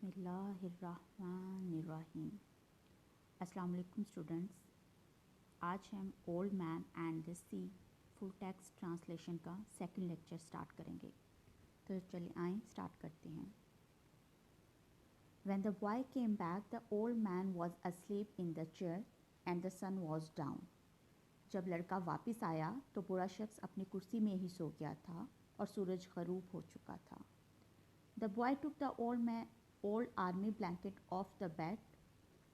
बिस्मिल्लाहिर्रहमानिर्रहीम। अस्सलाम वालेकुम स्टूडेंट्स। आज हम old man and the sea full text translation का सेकंड लेक्चर स्टार्ट करेंगे। तो चलिए आएँ स्टार्ट करते हैं। When the boy came back, the old man was asleep in the chair and the sun was down. जब लड़का वापस आया तो बूढ़ा शख्स अपनी कुर्सी में ही सो गया था और सूरज ग़रूब हो चुका था। The boy took the old army blanket off the bed.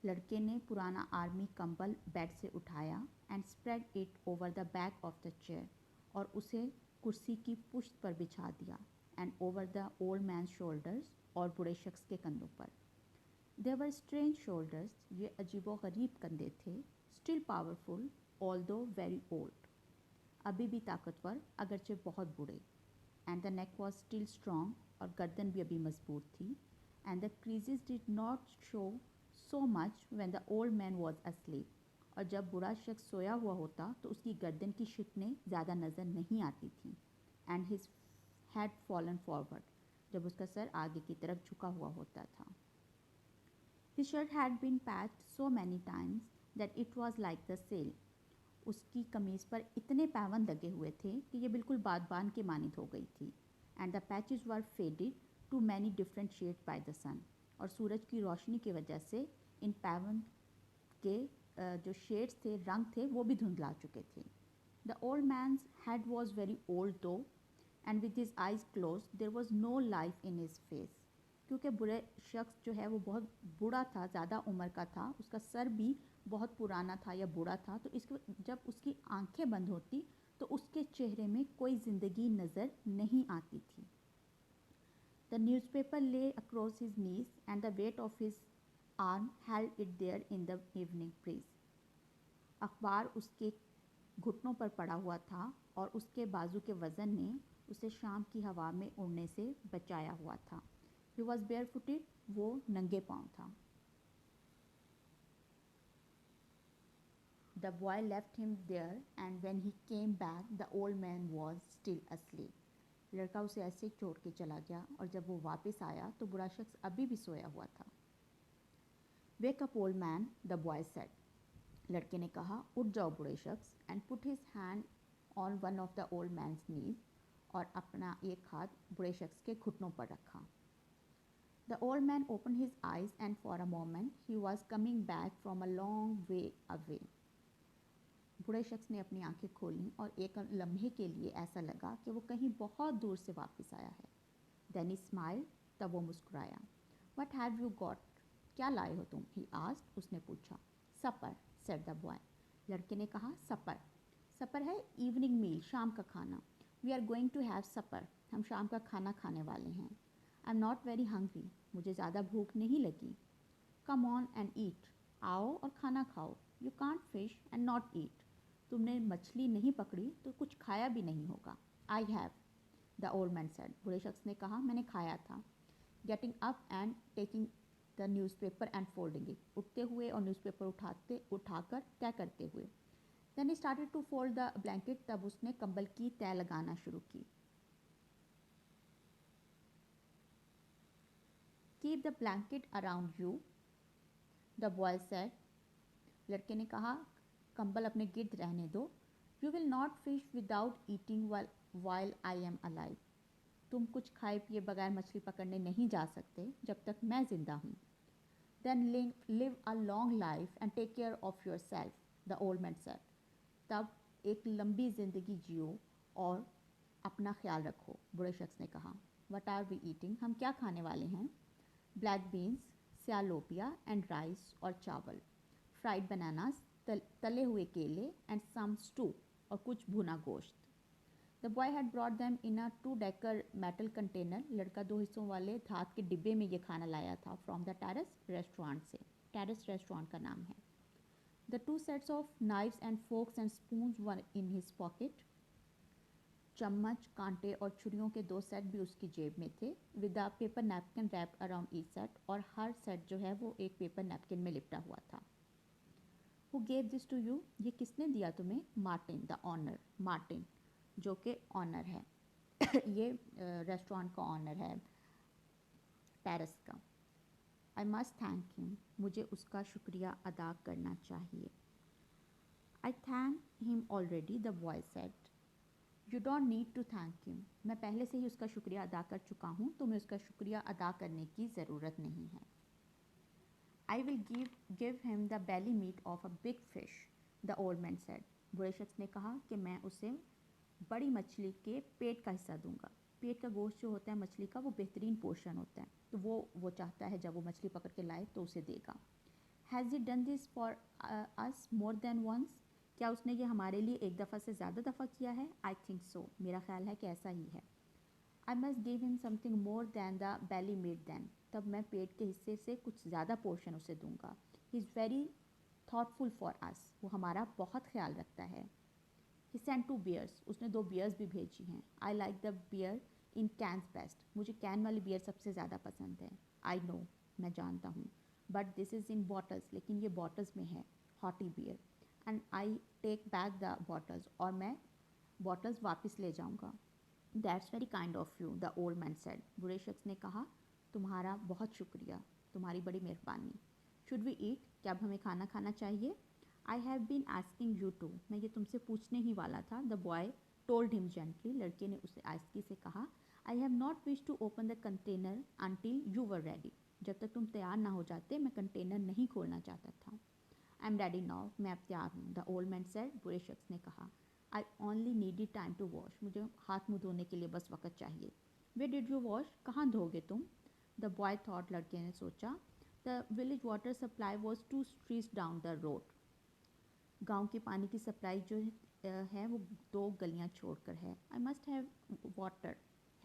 लड़के ने पुराना आर्मी कंबल बेड से उठाया and spread it over the back of the chair और उसे कुर्सी की पुश्त पर बिछा दिया and over the old man's shoulders और बूढ़े शख्स के कंधों पर। They were strange shoulders. ये अजीबो-गरीब कंधे थे। Still powerful, although very old. अभी भी ताकतवर अगरचे बहुत बूढ़े। And the neck was still strong और गर्दन भी अभी मजबूत थी। And the creases did not show so much when the old man was asleep. और जब बूढ़ा शख्स सोया हुआ होता तो उसकी गर्दन की शिकनें ज़्यादा नज़र नहीं आती थीं। And his head fallen forward. जब उसका सर आगे की तरफ झुका हुआ होता था। His shirt had been patched so many times that it was like the sail. उसकी कमीज़ पर इतने पैवन लगे हुए थे कि ये बिल्कुल बादबान के मानित हो गई थी। And the patches were faded to many different shades by the sun. और सूरज की रोशनी की वजह से इन पैवन के जो शेड्स थे, रंग थे, वो भी धुंधला चुके थे। The old man's head was very old though, and with his eyes closed, there was no life in his face. क्योंकि बुरे शख्स जो है वो बहुत बूढ़ा था, ज़्यादा उम्र का था, उसका सर भी बहुत पुराना था या बूढ़ा था, तो इसके जब उसकी आंखें बंद होती तो उसके चेहरे में कोई ज़िंदगी नज़र नहीं आती थी। The newspaper lay across his knees and the weight of his arm held it there in the evening breeze. अखबार उसके घुटनों पर पड़ा हुआ था और उसके बाजू के वज़न ने उसे शाम की हवा में उड़ने से बचाया हुआ था। He was barefooted, वो नंगे पाँव था। The boy left him there and when he came back, the old man was still asleep. लड़का उसे ऐसे ही छोड़ के चला गया और जब वो वापस आया तो बूढ़ा शख्स अभी भी सोया हुआ था। Wake up, old man, the boy said. लड़के ने कहा, उठ जाओ बूढ़े शख्स, and put his hand on one of the old man's knees और अपना एक हाथ बूढ़े शख्स के घुटनों पर रखा। The old man opened his eyes and for a moment he was coming back from a long way away. बूढ़े शख्स ने अपनी आंखें खोलीं और एक लम्हे के लिए ऐसा लगा कि वो कहीं बहुत दूर से वापस आया है। Then he smiled, तब वो मुस्कुराया। What have you got? क्या लाए हो तुम? He asked, उसने पूछा। Supper, said the boy. लड़के ने कहा, supper. Supper है evening meal, शाम का खाना। We are going to have supper. हम शाम का खाना खाने वाले हैं। I'm not very hungry. मुझे ज़्यादा भूख नहीं लगी। Come on and eat. आओ और खाना खाओ। You can't fish and not eat. तुमने मछली नहीं पकड़ी तो कुछ खाया भी नहीं होगा। I have, the old man said. बूढ़े शख्स ने कहा, मैंने खाया था। Getting up and taking the newspaper and folding it. उठते हुए और न्यूज़पेपर उठाकर तय करते हुए। Then he started to fold the blanket. तब उसने कंबल की तह लगाना शुरू की। Keep the blanket around you, the boy said. लड़के ने कहा, कंबल अपने गिर्द रहने दो। You will not fish without eating while I am alive. तुम कुछ खाए पिए बगैर मछली पकड़ने नहीं जा सकते जब तक मैं जिंदा हूँ। Then live a long life and take care of yourself, the old man said. तब एक लंबी जिंदगी जियो और अपना ख्याल रखो, बूढ़े शख्स ने कहा। What are we eating? हम क्या खाने वाले हैं? Black beans, सियालोपिया and rice और चावल। Fried bananas, तले हुए केले and some stew और कुछ भुना गोश्त। The boy had brought them in a 2-decker metal container. लड़का 2 हिस्सों वाले धात के डिब्बे में ये खाना लाया था from the terrace restaurant से। terrace restaurant का नाम है। The 2 sets of knives and forks and spoons were in his pocket. चम्मच, कांटे और छुरियों के 2 सेट भी उसकी जेब में थे। With a paper napkin wrapped around each set और हर सेट जो है वो एक पेपर नैपकिन में लिपटा हुआ था। Who gave this to you? ये किसने दिया तुम्हें? Martin, the owner. Martin, जो कि ऑनर है। ये रेस्टोरेंट का ऑनर है टेरेस का। आई मस्ट थैंक हिम, मुझे उसका शुक्रिया अदा करना चाहिए। I thank him already, the boy said. You don't need to thank him, मैं पहले से ही उसका शुक्रिया अदा कर चुका हूँ, तुम्हें उसका शुक्रिया अदा करने की ज़रूरत नहीं है। I will give him the belly meat of a big fish, the old man said. बूढ़े शख्स ने कहा कि मैं उसे बड़ी मछली के पेट का हिस्सा दूंगा। पेट का गोश्त जो होता है मछली का, वो बेहतरीन पोर्शन होता है, तो वो चाहता है जब वो मछली पकड़ के लाए तो उसे देगा। Has he done this for us more than once, क्या उसने ये हमारे लिए एक दफ़ा से ज़्यादा दफ़ा किया है? आई थिंक सो, मेरा ख्याल है कि ऐसा ही है। I must give him something more than the belly meat then, तब मैं पेट के हिस्से से कुछ ज़्यादा पोर्शन उसे दूंगा। He is very thoughtful for us, वो हमारा बहुत ख्याल रखता है। ही सेंट 2 बियर्स, उसने 2 बियर्स भी भेजी हैं। I like the beer in cans best, मुझे कैन वाली बियर सबसे ज़्यादा पसंद है। आई नो, मैं जानता हूँ। But this is in bottles, लेकिन ये बॉटल्स में है, Hatuey beer. And I take back the bottles, और मैं बॉटल्स वापस ले जाऊँगा। That's very kind of you, the old man said. बूढ़े शख्स ने कहा, तुम्हारा बहुत शुक्रिया, तुम्हारी बड़ी मेहरबानी। शुड वी ईट, क्या अब हमें खाना खाना चाहिए? I have been asking you to, मैं ये तुमसे पूछने ही वाला था। The boy told him gently, लड़के ने उसे आस्की से कहा। I have not wish to open the container until you were ready, जब तक तुम तैयार ना हो जाते मैं कंटेनर नहीं खोलना चाहता था। आई एम रेडी नाउ, मैं अब तैयार हूँ, द ओल्ड मैन सेड। बूढ़े शख्स ने कहा। I only needed time to wash, मुझे हाथ मुँह धोने के लिए बस वक़्त चाहिए। वे डिड यू वॉश, कहाँ धोगे तुम? द बॉय थॉट, लड़के ने सोचा। The village water supply was 2 streets down the road, गांव की पानी की सप्लाई जो है वो 2 गलियां छोड़कर है। I must have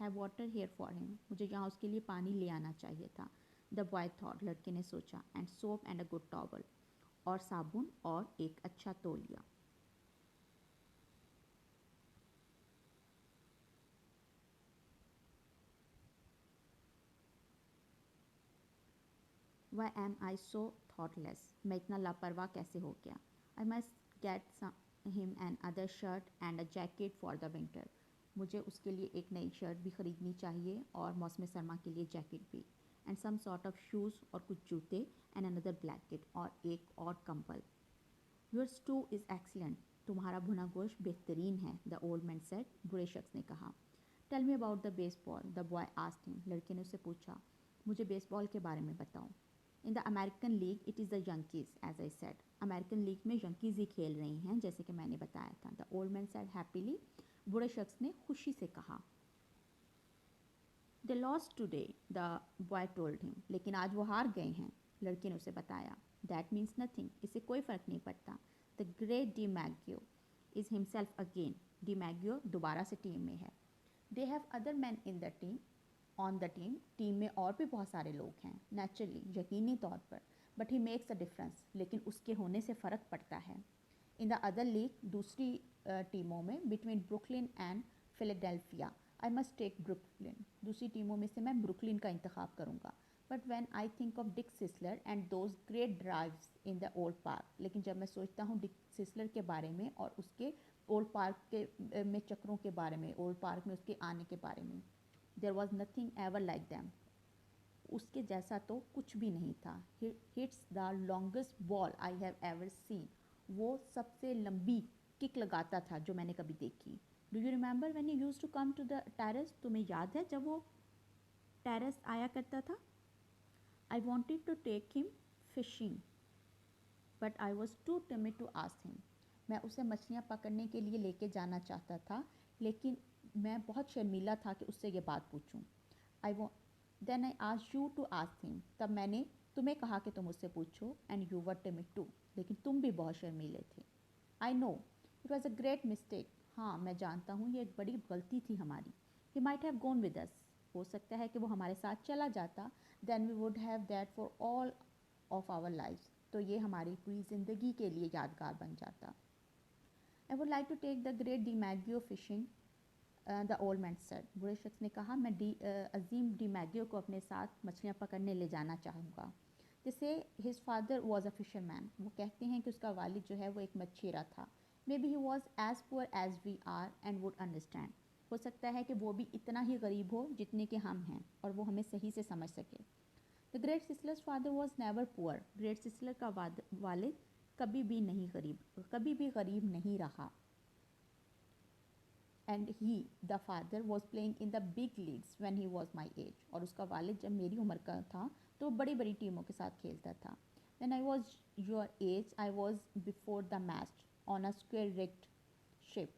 water here for him, मुझे यहाँ उसके लिए पानी ले आना चाहिए था। द बॉय थॉट, लड़के ने सोचा। And soap and a good towel, और साबुन और एक अच्छा तौलिया। वाई एम आई सो थॉटलेस, मैं इतना लापरवाह कैसे हो गया? I must get him an other shirt and a jacket for the winter, मुझे उसके लिए एक नई शर्ट भी ख़रीदनी चाहिए और मौसम सरमा के लिए जैकेट भी। And some sort of shoes, और कुछ जूते। एंड अनदर ब्लैकेट, और एक और कंबल। योर स्टू इज़ एक्सीलेंट, तुम्हारा भुना गोश्त बेहतरीन है, द ओल्ड मैन सेड। बूढ़े शख्स ने कहा। Tell me about the baseball, the boy asked him, लड़के ने उससे पूछा, मुझे बेसबॉल के बारे में बताओ। In the American League it is the Yankees, as I said, American League में यंकीज़ ही खेल रही हैं, जैसे कि मैंने बताया था। The old man said happily, बूढ़े शख्स ने खुशी से कहा। They lost today, the boy told him, लेकिन आज वो हार गए हैं, लड़के ने उसे बताया। दैट मीन्स नथिंग, इससे कोई फ़र्क नहीं पड़ता। The great DiMaggio is himself again, DiMaggio दोबारा से टीम में है। They have other man in the team, on the team, team में और भी बहुत सारे लोग हैं, नेचुरली, यकीनी तौर पर। But he makes a difference, लेकिन उसके होने से फ़र्क पड़ता है। इन द अदर लीग, दूसरी टीमों में, between Brooklyn and Philadelphia, I must take Brooklyn, दूसरी टीमों में से मैं ब्रुकलिन का इंतखाब करूँगा। But when I think of Dick Sisler and those great drives in the old park, लेकिन जब मैं सोचता हूँ डिक सिसलर के बारे में और उसके ओल्ड पार्क के में चक्रों के बारे में, ओल्ड पार्क में उसके आने के बारे में, there was nothing ever like them, उसके जैसा तो कुछ भी नहीं था। Hits the longest ball I have ever seen, वो सबसे लंबी किक लगाता था जो मैंने कभी देखी। Do you remember when you used to come to the terrace, तुम्हें याद है जब वो टेरेस आया करता था? I wanted to take him fishing but I was too timid to ask him, मैं उसे मछलियाँ पकड़ने के लिए लेके जाना चाहता था, लेकिन मैं बहुत शर्मीला था कि उससे ये बात पूछूं। आई वो then I asked you to ask him, तब मैंने तुम्हें कहा कि तुम उससे पूछो। And you were timid too, लेकिन तुम भी बहुत शर्मीले थे। I know it was a great mistake, हाँ मैं जानता हूँ ये एक बड़ी गलती थी हमारी। He might have gone with us, हो सकता है कि वो हमारे साथ चला जाता। Then we would have that for all of our lifes, तो ये हमारी पूरी ज़िंदगी के लिए यादगार बन जाता। I would like to take the great DiMaggio fishing, the old man said, बूढ़े शख्स ने कहा, मैं अजीम डी मैग्यो को अपने साथ मछलियाँ पकड़ने ले जाना चाहूँगा। जिससे his father was a fisherman, वो कहते हैं कि उसका वालिद जो है वो एक मछेरा था। Maybe he was as poor as we are and would understand, हो सकता है कि वो भी इतना ही गरीब हो जितने के हम हैं और वो हमें सही से समझ सके। The great Sisler's father was never poor. Great Sisler का वालिद कभी भी गरीब नहीं रहा. And he the father was playing in the big leagues when he was my age. और उसका वालिद जब मेरी उम्र का था तो बड़ी बड़ी टीमों के साथ खेलता था. When I was your age I was before the mast on a square rigged ship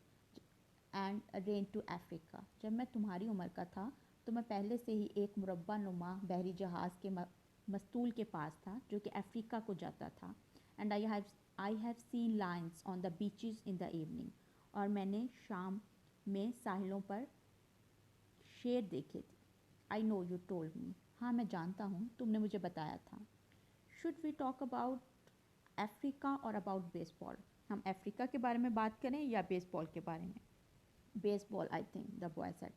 and ran to Africa. जब मैं तुम्हारी उम्र का था तो मैं पहले से ही एक मुरब्बा नुमा बहरी जहाज़ के मस्तूल के पास था जो कि अफ्रीका को जाता था. And I have seen lions on the beaches in the evening. और मैंने शाम में साहिलों पर शेर देखे थे. I know you told me. हाँ मैं जानता हूँ, तुमने मुझे बताया था. Should we talk about Africa और अबाउट बेसबॉल. हम अफ्रीका के बारे में बात करें या बेसबॉल के बारे में. Baseball I think, the boy said.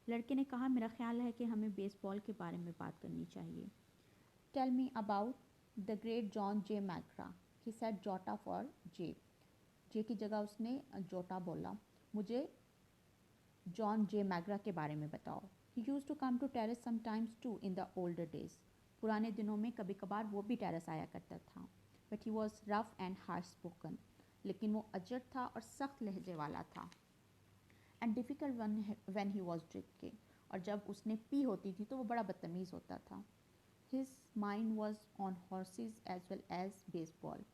लड़के ने कहा मेरा ख्याल है कि हमें बेसबॉल के बारे में बात करनी चाहिए. Tell me about the great John J McGraw. He said jota for J. J की जगह उसने जोटा बोला. मुझे जॉन जे मैग्रा के बारे में बताओ. He use to come to terrace sometimes too in the older days. पुराने दिनों में कभी कभार वो भी टेरेस आया करता था. But he was rough and harsh spoken. लेकिन वो अजर था और सख्त लहजे वाला था. And difficult when he was drinking. और जब उसने पी होती थी तो वो बड़ा बदतमीज़ होता था. His mind was on horses as well as baseball.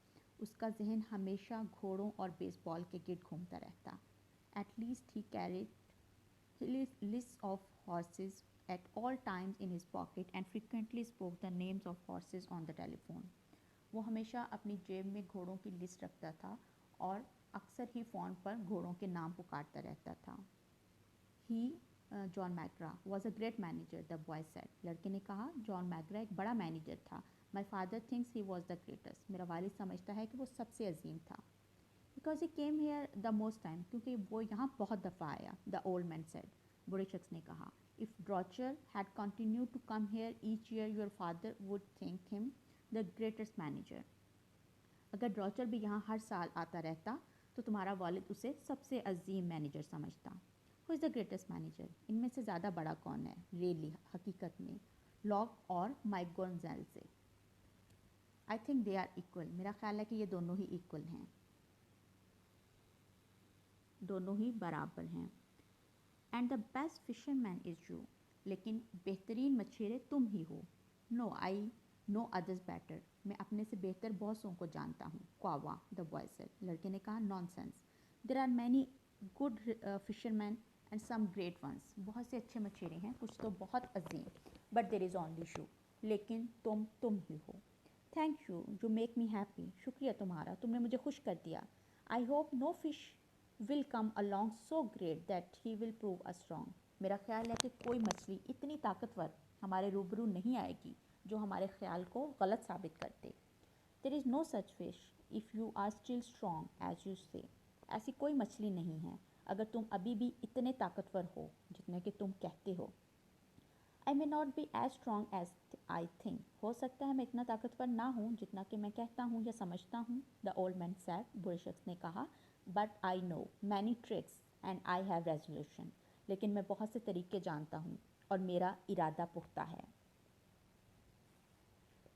उसका जहन हमेशा घोड़ों और बेसबॉल के गिर्द घूमता रहता. At least he carried list of horses at all times in his pocket and frequently spoke the names of horses on the telephone. वो हमेशा अपनी जेब में घोड़ों की लिस्ट रखता था और अक्सर ही फ़ोन पर घोड़ों के नाम पुकारता रहता था. He John McGraw was a great manager, the boy said. लड़के ने कहा जॉन मैग्रा एक बड़ा मैनेजर था. My father thinks he was the greatest. मेरा वालिद समझता है कि वो सबसे अजीम था. Because he came here the most time. क्योंकि वो यहाँ बहुत दफ़ा आया. The old man said. बूढ़े शख्स ने कहा. If Durocher had continue to come here each year your father would think him the greatest manager. अगर ड्रॉचर भी यहाँ हर साल आता रहता तो तुम्हारा वालिद उसे सबसे अजीम मैनेजर समझता. Who is the greatest manager. इनमें से ज़्यादा बड़ा कौन है रियली हकीकत में, लॉग और Mike Gonzalez. I think they are equal. मेरा ख्याल है कि ये दोनों ही इक्वल हैं, दोनों ही बराबर हैं. And the best fisherman is you. लेकिन बेहतरीन मछेरे तुम ही हो. No I know others better. मैं अपने से बेहतर बहुतों को जानता हूँ. क्वावा, द बॉय सेड. लड़के ने कहा nonsense. There are many good fishermen and some great ones. बहुत से अच्छे मछेरे हैं, कुछ तो बहुत अजीम. But there is only you. लेकिन तुम ही हो. Thank you, you make me happy. शुक्रिया तुम्हारा, तुमने मुझे खुश कर दिया. I hope no fish will come along so great that he will prove us wrong. मेरा ख्याल है कि कोई मछली इतनी ताकतवर हमारे रूबरू नहीं आएगी जो हमारे ख्याल को गलत साबित कर दे. There is no such fish if you are still strong as you say. ऐसी कोई मछली नहीं है अगर तुम अभी भी इतने ताकतवर हो जितने कि तुम कहते हो. I may not be as strong as I think. हो सकता है मैं इतना ताकतवर ना हूँ जितना कि मैं कहता हूँ या समझता हूँ. The old man said. बूढ़े शख्स ने कहा. But I know many tricks and I have resolution. लेकिन मैं बहुत से तरीके जानता हूँ और मेरा इरादा पुख्ता है.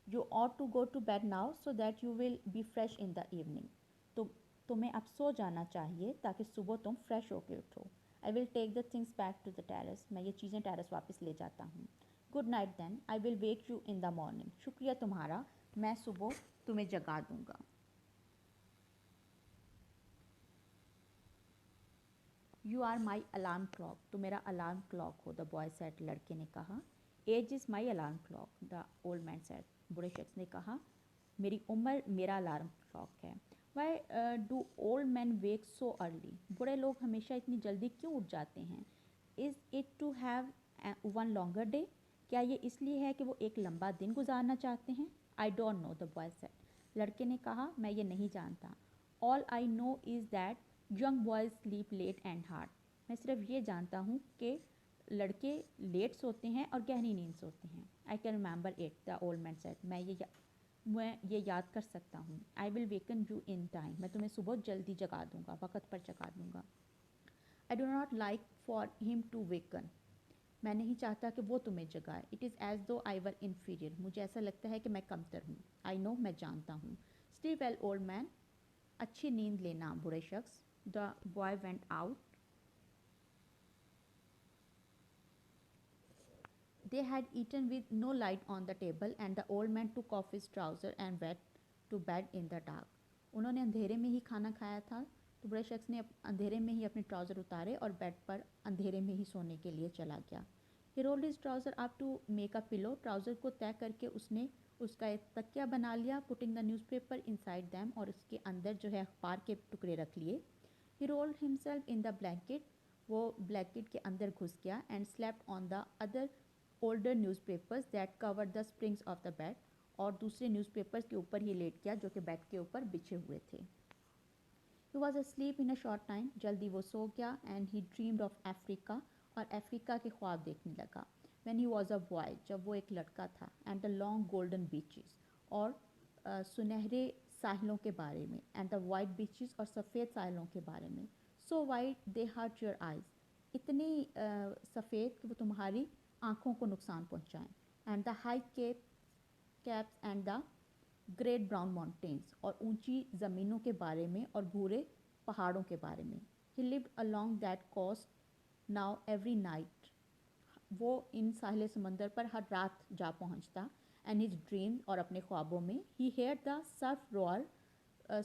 You ought to go to bed now so that you will be fresh in the evening. तुम्हें अब सो जाना चाहिए ताकि सुबह तुम फ्रेश होकर उठो. I will take the things back to the terrace. मैं ये चीज़ें टेरेस वापस ले जाता हूँ. Good night then. I will wake you in the morning. शुक्रिया तुम्हारा, मैं सुबह तुम्हें जगा दूँगा. You are my alarm clock. तो मेरा अलार्म क्लॉक हो, द बॉय सेड. लड़के ने कहा. Age is my alarm clock, the old man said. बूढ़े शख्स ने कहा. मेरी उम्र मेरा अलार्म क्लॉक है. Why do old man wake so early. बूढ़े लोग हमेशा इतनी जल्दी क्यों उठ जाते हैं. Is it to have one longer day. क्या ये इसलिए है कि वो एक लंबा दिन गुजारना चाहते हैं. I don't know, the boy said. लड़के ने कहा. मैं ये नहीं जानता. All I know is that young boys sleep late and hard. मैं सिर्फ ये जानता हूँ कि लड़के लेट सोते हैं और गहरी नींद सोते हैं. I can remember it, the old man said. मैं ये याद कर सकता हूँ. I will woken you in time. मैं तुम्हें सुबह जल्दी जगा दूँगा, वक़्त पर जगा दूँगा. I do not like for him to waken. मैं नहीं चाहता कि वो तुम्हें जगाए. It is as though I were inferior. मुझे ऐसा लगता है कि मैं कमतर हूँ. I know, मैं जानता हूँ. Sleep well, old man. अच्छी नींद लेना बुरे शख्स. The boy went out. They had eaten with no light on the table and the old man took off his trouser and went to bed in the dark. उन्होंने अंधेरे में ही खाना खाया था तो बड़े शख्स ने अंधेरे में ही अपने ट्राउज़र उतारे और बेड पर अंधेरे में ही सोने के लिए चला गया. He rolled his trouser up to make a pillow. Trouser को तय करके उसने उसका एक तकिया बना लिया. Putting the newspaper inside them और उसके अंदर जो है अखबार के टुकड़े रख लिए. He rolled himself in the blanket. वो ब्लैंकेट के अंदर घुस गया and slept on the other older newspapers that covered the springs of the bed. और दूसरे न्यूज़पेपर्स के ऊपर ही लेट गया जो कि बेड के ऊपर बिछे हुए थे. He was asleep in a short time. जल्दी वो सो गया and he dreamed of Africa. और अफ्रीका के ख्वाब देखने लगा. When he was a boy, जब वो एक लड़का था. And the long golden beaches. और सुनहरे साहिलों के बारे में. And the white beaches और सफ़ेद साहिलों के बारे में. So white they hurt your eyes. इतनी सफ़ेद कि वो तुम्हारी आँखों को नुकसान पहुँचाएं. And the high caps and the great brown mountains और ऊंची ज़मीनों के बारे में और भूरे पहाड़ों के बारे में. He lived along that coast now every night. वो इन साहिल समंदर पर हर रात जा पहुंचता. एंड हिज ड्रीम और अपने ख्वाबों में ही हेयर द सर्फ रोअर.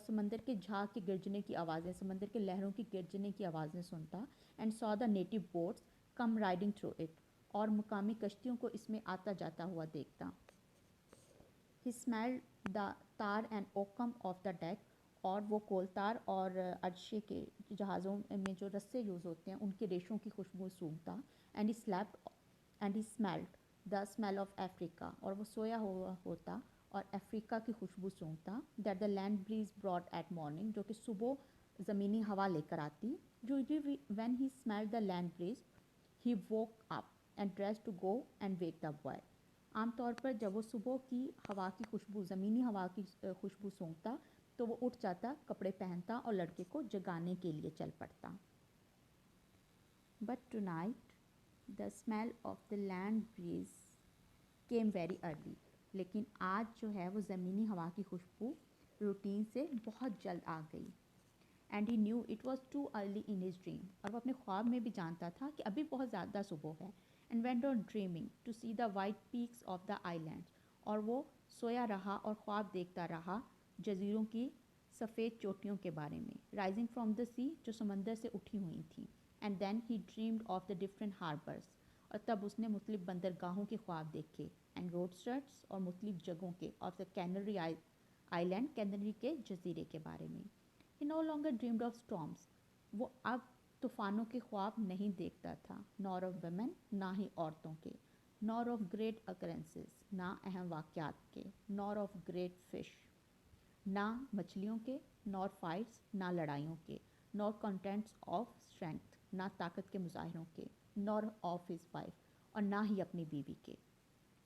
समंदर के झाग के गिरजने की आवाज़ें, समंदर के लहरों की गिरजने की आवाज़ें सुनता. And saw the native boats come riding through it. और मुकामी कश्तियों को इसमें आता जाता हुआ देखता. He smelled the tar and oakum of the deck. और वो कोलतार और अरशे के जहाज़ों में जो रस्से यूज़ होते हैं उनके रेशों की खुशबू सूंघता. And he slept and he smelled the smell of Africa. और वो सोया हुआ होता और अफ्रीका की खुशबू सूंघता. That the land breeze brought at morning. जो कि सुबह ज़मीनी हवा लेकर आती. Usually when he smelled the land breeze, he woke up and dressed to go and wake the boy. आमतौर पर जब वो सुबह की हवा की खुशबू, ज़मीनी हवा की खुशबू सूंघता तो वो उठ जाता, कपड़े पहनता और लड़के को जगाने के लिए चल पड़ता. But tonight the smell of the land breeze came very early. लेकिन आज जो है वो ज़मीनी हवा की खुशबू रूटीन से बहुत जल्द आ गई. And he knew it was too early in his dream. और वो अपने ख्वाब में भी जानता था कि अभी बहुत ज़्यादा सुबह है. And went on dreaming to see the white peaks of the islands. और वो सोया रहा और ख्वाब देखता रहा जजीरों की सफ़ेद चोटियों के बारे में. राइजिंग फ्रॉम द सी, जो समंदर से उठी हुई थी. And then he dreamed of the different harbours. और तब उसने मुख्तलिफ बंदरगाहों के ख्वाब देखे. एंड रोडस्टर्स और मुख्तलिफ जगहों के. Of the Canary island, Canary के जजीरे के बारे में. He no longer dreamed of storms. वो अब तूफ़ानों के ख्वाब नहीं देखता था. नॉर ऑफ वुमेन, ना ही औरतों के. नॉर ऑफ ग्रेट अकरेंसेस, ना अहम वाक़यात के. नॉर ऑफ ग्रेट फिश, ना मछलियों के. नॉर फाइट्स, ना लड़ाइयों के. नॉर कंटेंट्स ऑफ स्ट्रेंथ, ना ताकत के मुजाहरों के. नॉर ऑफ हिज वाइफ, और ना ही अपनी बीवी के.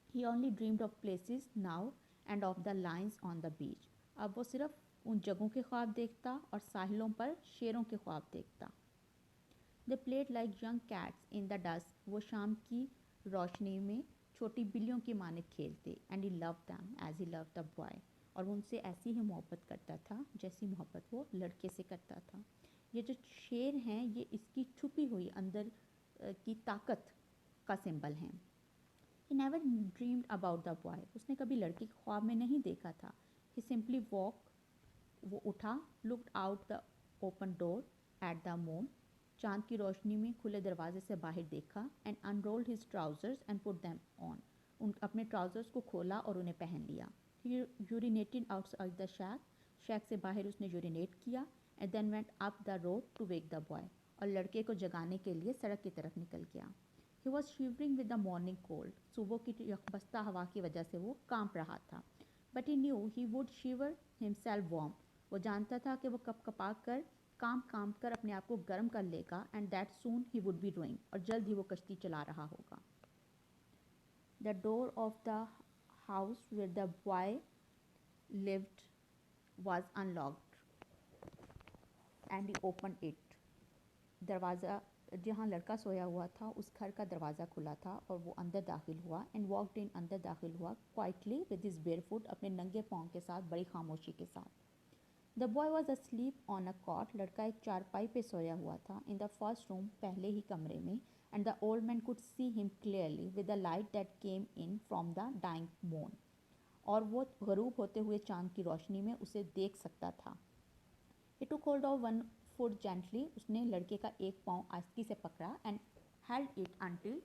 He only dreamed of places now and of the lions on the beach. अब वो सिर्फ उन जगहों के ख्वाब देखता और साहिलों पर शेरों के ख्वाब देखता. They played like young cats in the dusk. वो शाम की रोशनी में छोटी बिल्लियों की माने खेलते. And he love them as he love the boy. और वो उनसे ऐसी ही मोहब्बत करता था जैसी मोहब्बत वो लड़के से करता था. ये जो शेर हैं ये इसकी छुपी हुई अंदर की ताकत का सिंबल हैं. He never dreamed about the boy. उसने कभी लड़के के ख्वाब में नहीं देखा था. ही सिंपली वॉक. वो उठा. Looked out the open door at the moon. चांद की रोशनी में खुले दरवाजे से बाहर देखा. And unrolled his trousers and put them on. उन अपने ट्राउजर्स को खोला और उन्हें पहन लिया. यूरिनेटेड आउटसाइड द शैक. शैक से बाहर उसने यूरिनेट किया. And then went up the road to wake the boy. और लड़के को जगाने के लिए सड़क की तरफ निकल गया. He was shivering with the morning cold. सुबह की यकबस्ता हवा की वजह से वो कांप रहा था. But he knew he would shiver himself warm. वो जानता था कि वो कपकपा कर काम कर अपने आप को गर्म कर लेगा. And that soon he would be rowing. और जल्द ही वो कश्ती चला रहा होगा. The door of the house where the boy lived was unlocked and he opened it. दरवाज़ा जहाँ लड़का सोया हुआ था उस घर का दरवाज़ा खुला था और वो अंदर दाखिल हुआ एंड वॉकड इन, अंदर दाखिल हुआ quietly with his bare feet, अपने नंगे पाँव के साथ, बड़ी खामोशी के साथ. The boy was asleep on a cot, लड़का एक चारपाई पे सोया हुआ था. इन द फर्स्ट रूम, पहले ही कमरे में. And the old man could see him clearly with the light that came in from the dying moon, और वो गरूब होते हुए चांद की रोशनी में उसे देख सकता था. He took hold of one foot gently, उसने लड़के का एक पाँव आस्ती से पकड़ा and held it until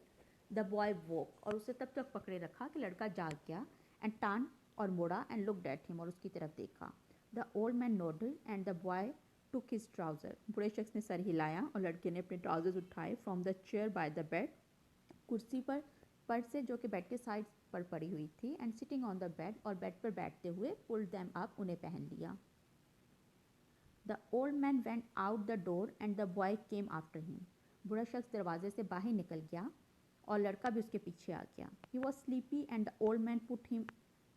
the boy woke, और उसे तब तक पकड़े रखा कि लड़का जाग गया. एंड टर्न, और मुड़ा एंड looked at him, और उसकी तरफ देखा. The old man nodded and the boy took his trouser. बूढ़े शख्स ने सर हिलाया और लड़के ने अपने ट्राउजर्स उठाए from the chair by the bed, कुर्सी पर से जो कि बेड के साइड पर पड़ी हुई थी. And sitting on the bed, और बेड पर बैठते हुए pulled them up, उन्हें पहन लिया. The old man went out the door and the boy came after him. बूढ़ा शख्स दरवाजे से बाहर निकल गया और लड़का भी उसके पीछे आ गया. He was sleepy and the old man put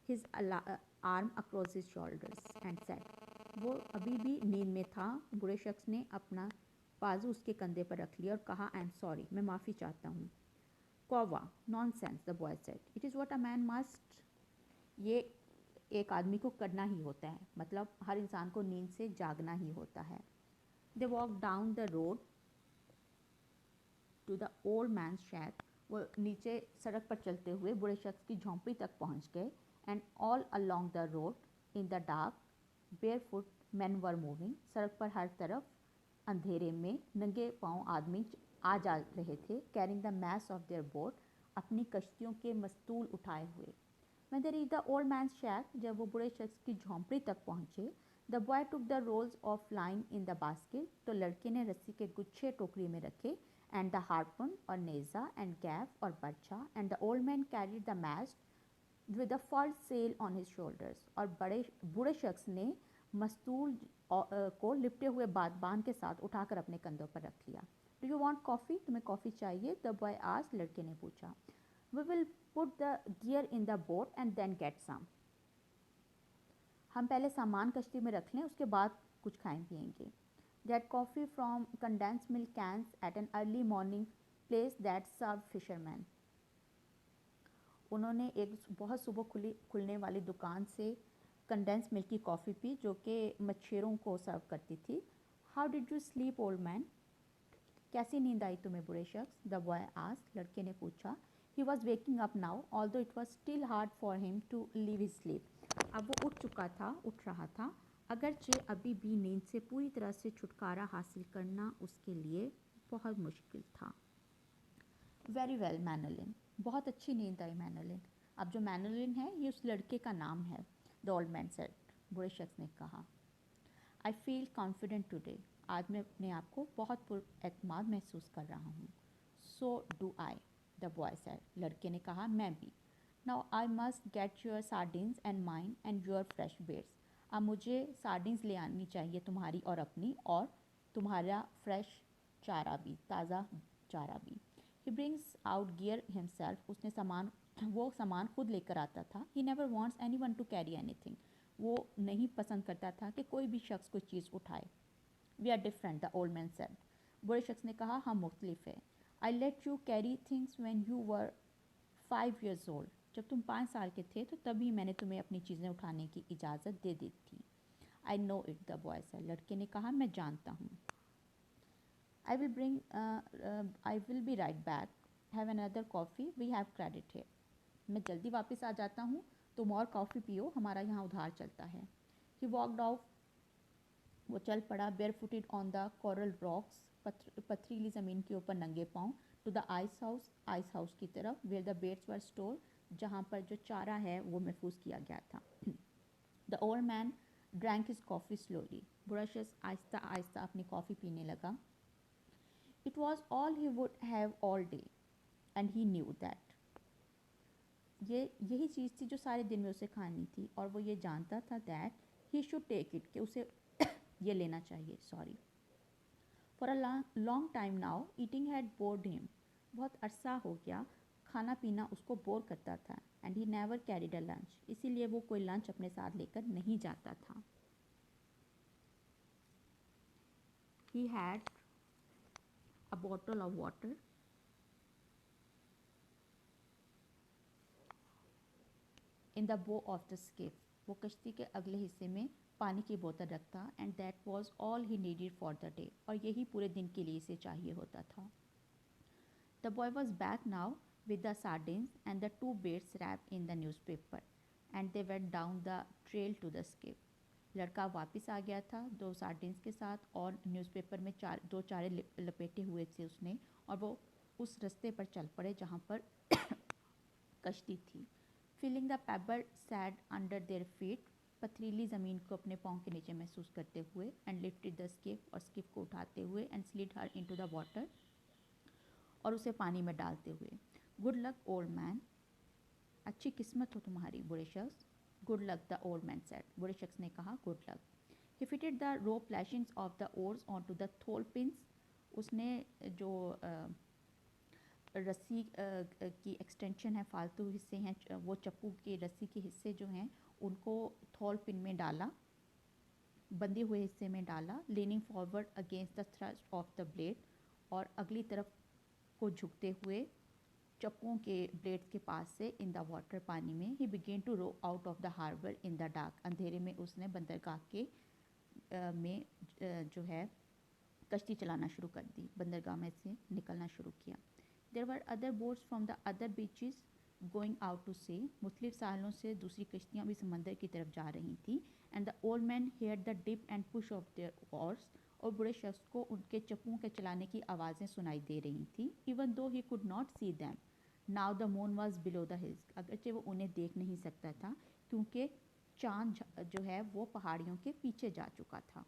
his arm across his shoulders and said. वो अभी भी नींद में था. बूढ़े शख्स ने अपना बाजू उसके कंधे पर रख लिया और कहा, I am sorry, मैं माफ़ी चाहता हूँ. कौवा, nonsense, the boy said. It is what a man must. ये एक आदमी को करना ही होता है, मतलब हर इंसान को नींद से जागना ही होता है. They walk down the road to the old man's shack, वो नीचे सड़क पर चलते हुए बूढ़े शख्स की झोंपड़ी तक पहुंच गए. And all along the road in the dark bear foot man were moving, सड़क पर हर तरफ अंधेरे में नंगे पांव आदमी आ जा रहे थे. Carrying the mass of their boat, अपनी कश्तियों के मस्तूल उठाए हुए. When they reached the old man's shack, जब वो बूढ़े शख्स की झोंपड़ी तक पहुंचे, the boy took the rolls of line in the basket, तो लड़के ने रस्सी के गुच्छे टोकरी में रखे. And the harpoon, और नेज़ा, and gaff, और बर्छा. And the old man carried the mast with the furled sail on his shoulders, और बूढ़े शख्स ने मस्तूल को लिपटे हुए बांध के साथ उठाकर अपने कंधों पर रख लिया. Do you want coffee? तुम्हें कॉफ़ी चाहिए? The boy asked, लड़के ने पूछा. We will put the gear in the boat and then get some. हम पहले सामान कश्ती में रख लें, उसके बाद कुछ खाएं पिएंगे. Get coffee from condensed milk cans at an early morning place that served fishermen. उन्होंने एक बहुत सुबह खुलने वाली दुकान से कंडेंस मिल्क की कॉफ़ी पी जो कि मच्छरों को सर्व करती थी. How did you sleep, old man? कैसी नींद आई तुम्हें, बूढ़े शख्स? The boy asked, लड़के ने पूछा. He was waking up now, although it was still hard for him to leave his sleep. अब वो उठ रहा था, अगरचे अभी भी नींद से पूरी तरह से छुटकारा हासिल करना उसके लिए बहुत मुश्किल था. Very well, मैनोलिन. बहुत अच्छी नींद आई, मैनोलिन. अब जो मैनोलिन है ये उस लड़के का नाम है. The old man said. बूढ़े शख्स ने कहा. I feel confident today. आज मैं अपने आप को बहुत पुरएतमाद महसूस कर रहा हूँ. So do I. The boy said. लड़के ने कहा, मैं भी. Now I must get your sardines and mine and your fresh baits. अब मुझे सार्डिन्स ले आनी चाहिए, तुम्हारी और अपनी, और तुम्हारा फ्रेश चारा भी, ताज़ा चारा भी. He brings out gear himself. वो सामान खुद लेकर आता था. He never wants anyone to carry anything. वो नहीं पसंद करता था कि कोई भी शख्स कोई चीज़ उठाए. We are different, the old man said. बूढ़े शख्स ने कहा, हम मुख्तलिफ हैं. I let you carry things when you were 5 years old. जब तुम 5 साल के थे तो तभी मैंने तुम्हें अपनी चीज़ें उठाने की इजाज़त दे दी थी. I know it, the boy said. लड़के ने कहा, मैं जानता हूँ. I will be right back. Have another coffee. We have credit here. मैं जल्दी वापस आ जाता हूँ, तुम और कॉफ़ी पियो, हमारा यहाँ उधार चलता है. He walked off. वो चल पड़ा, barefooted on the coral rocks, पथरीली ज़मीन के ऊपर नंगे पाँव, to the ice house की तरफ, where the baits were stored, जहाँ पर जो चारा है वो महफूज किया गया था. The old man drank his coffee slowly. बूढ़ा शख्स आहिस्ता आहिस्ता अपनी कॉफ़ी पीने लगा. It was all he would have all day, and he knew that. यही चीज़ थी जो सारे दिन में उसे खानी थी, और वो ये जानता था that he should take it, कि उसे ये लेना चाहिए. Sorry. For a long time now, eating had bored him. बहुत अरसा हो गया खाना पीना उसको बोर करता था. And he never carried a lunch. इसीलिए वो कोई लंच अपने साथ लेकर नहीं जाता था. He had a bottle of water, in the bow of the skiff. वो कश्ती के अगले हिस्से में पानी की बोतल रखता and that was all he needed for the day. और यही पूरे दिन के लिए इसे चाहिए होता था. The boy was back now with the sardines and the 2 baits wrapped in the newspaper and they went down the trail to the skiff. लड़का वापस आ गया था 2 सार्डिन्स के साथ और न्यूज़पेपर में 2 चारे लपेटे हुए थे उसने और वो उस रास्ते पर चल पड़े जहाँ पर कश्ती थी. Feeling the pebbled sand under their feet, पथरीली ज़मीन को अपने पाँव के नीचे महसूस करते हुए एंड लिफ्टेड द स्किफ, और स्किफ को उठाते हुए and slid her into the water, और उसे पानी में डालते हुए. गुड लक ओल्ड मैन, अच्छी किस्मत हो तुम्हारी बूढ़े शख्स. Good luck the old man said, बूढ़े शख्स ने कहा good luck. He fitted the rope lashings of the oars on to the thole pins, उसने जो रस्सी की एक्सटेंशन है, फालतू हिस्से हैं, वो चप्पू के रस्सी के हिस्से जो हैं उनको थॉल पिन में डाला, बंधे हुए हिस्से में डाला. Leaning forward against the thrust of the blade, और अगली तरफ को झुकते हुए चप्पुओं के ब्लेड्स के पास से इन द वाटर, पानी में. He began to row out of the harbour in the dark, अंधेरे में उसने बंदरगाह के में जो है कश्ती चलाना शुरू कर दी, बंदरगाह में से निकलना शुरू किया. There were other boats from the other beaches going out to sea, मुख्तलिफ साहलों से दूसरी कश्तियाँ भी समंदर की तरफ जा रही थी. And the old man hear the dip and push of their oars, और बूढ़े शख्स को उनके चप्पुओं के चलाने की आवाज़ें सुनाई दे रही थी. Even though he could not see them now the moon was below the hills, अगरचे वो उन्हें देख नहीं सकता था क्योंकि चांद जो है वो पहाड़ियों के पीछे जा चुका था.